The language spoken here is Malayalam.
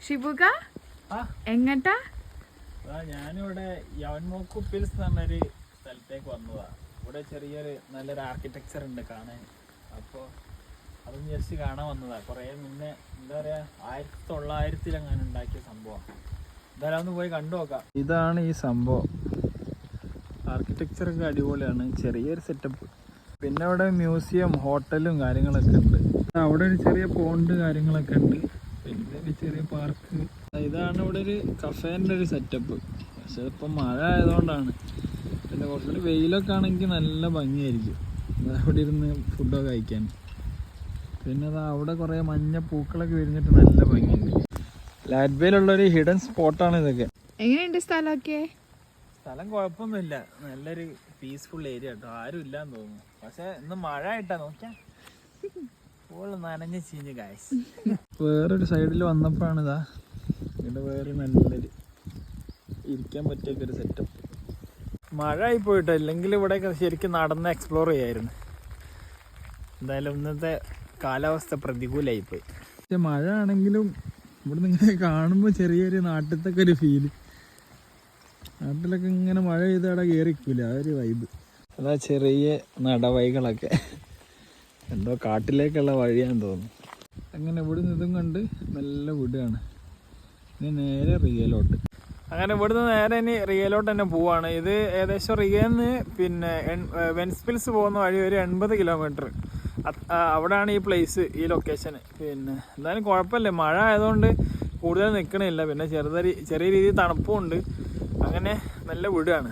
ഷിബുക എങ്ങട്ടാ? ഞാനിവിടെ യവൻമോക്കു പിൽസ് എന്ന് പറഞ്ഞൊരു സ്ഥലത്തേക്ക് വന്നതാ. ഇവിടെ ചെറിയൊരു നല്ലൊരു ആർക്കിടെക്ചർ ഉണ്ട് കാണാൻ. അപ്പോൾ അതൊന്ന് ജസ്റ്റ് കാണാൻ വന്നതാ. കുറേ മുന്നേ എന്താ പറയുക 1900-ൽ ഉണ്ടാക്കിയ സംഭവമാണ്. എന്തായാലും ഒന്ന് പോയി കണ്ടു നോക്കാം. ഇതാണ് ഈ സംഭവം. ആർക്കിടെക്ചറൊക്കെ അടിപൊളിയാണ്. ചെറിയൊരു സെറ്റപ്പ്. പിന്നെ ഇവിടെ മ്യൂസിയം, ഹോട്ടലും കാര്യങ്ങളൊക്കെ ഉണ്ട്. അവിടെ ഒരു ചെറിയ പോണ്ട് കാര്യങ്ങളൊക്കെ ഉണ്ട്. പിന്നെ ഒരു ചെറിയ പാർക്ക്. ഇതാണ് ഇവിടെ ഒരു കഫേൻ്റെ ഒരു സെറ്റപ്പ്. പക്ഷെ ഇപ്പം മഴ ആയതുകൊണ്ടാണ്. പിന്നെ കുറച്ചുകൂടി വെയിലൊക്കെ ആണെങ്കിൽ നല്ല ഭംഗിയായിരിക്കും അവിടെ ഇരുന്ന് ഫുഡൊക്കെ കഴിക്കാൻ. പിന്നെ അവിടെ കുറേ മഞ്ഞ പൂക്കളൊക്കെ വിരിഞ്ഞിട്ട് നല്ല ഭംഗിയുണ്ട്. ലാറ്റ്ബേയിലുള്ളൊരു ഹിഡൻ സ്പോട്ടാണ് ഇതൊക്കെ. എങ്ങനെയുണ്ട് സ്ഥലമൊക്കെ? സ്ഥലം കുഴപ്പമൊന്നുമില്ല. നല്ലൊരു പീസ്ഫുൾ ഏരിയ കേട്ടോ. ആരും ഇല്ലാന്ന് തോന്നുന്നു. പക്ഷെ ഇന്ന് മഴ ആയിട്ടാ നോക്കിയാ നനഞ്ഞ് ചീഞ്ഞ് കാശ്. വേറൊരു സൈഡിൽ വന്നപ്പോഴാണ് ഇതാ ഇവിടെ വേറെ നല്ലൊരു ഇരിക്കാൻ പറ്റിയൊക്കെ ഒരു സെറ്റപ്പ്. മഴ ആയി പോയിട്ടോ, ഇല്ലെങ്കിൽ ഇവിടെയൊക്കെ ശരിക്കും നടന്ന് എക്സ്പ്ലോർ ചെയ്യായിരുന്നു. എന്തായാലും ഇന്നത്തെ കാലാവസ്ഥ പ്രതികൂലമായിപ്പോയി. പക്ഷെ മഴ ആണെങ്കിലും ഇവിടെ നിന്ന് ഇങ്ങനെ കാണുമ്പോൾ ചെറിയൊരു നാട്ടിലത്തൊക്കെ ഒരു ഫീല്. നാട്ടിലൊക്കെ ഇങ്ങനെ മഴ പെയ്ത് അവിടെ കയറിക്കൂല, ആ ഒരു വൈബ്. അതാ ചെറിയ നടവഴികളൊക്കെ എന്തോ കാട്ടിലേക്കുള്ള വഴിയാന്ന് തോന്നുന്നു. അങ്ങനെ ഇവിടെ നിന്ന് ഇതും കണ്ട് നല്ല വിടുകയാണ്. ഇനി നേരെ റിയലോട്ട്. അങ്ങനെ ഇവിടുന്ന് നേരെ ഇനി റിയലോട്ട് തന്നെ പോവാണ്. ഇത് ഏകദേശം റിയന്ന് പിന്നെ വെൻസ്പിൽസ് പോകുന്ന വഴി ഒരു 80 കിലോമീറ്റർ. അവിടെയാണ് ഈ പ്ലേസ്, ഈ ലൊക്കേഷന്. പിന്നെ എന്തായാലും കുഴപ്പമില്ല, മഴ ആയതുകൊണ്ട് കൂടുതൽ നിൽക്കണില്ല. പിന്നെ ചെറിയ രീതിയിൽ തണുപ്പും ഉണ്ട്. അങ്ങനെ നല്ല വിടുകയാണ്.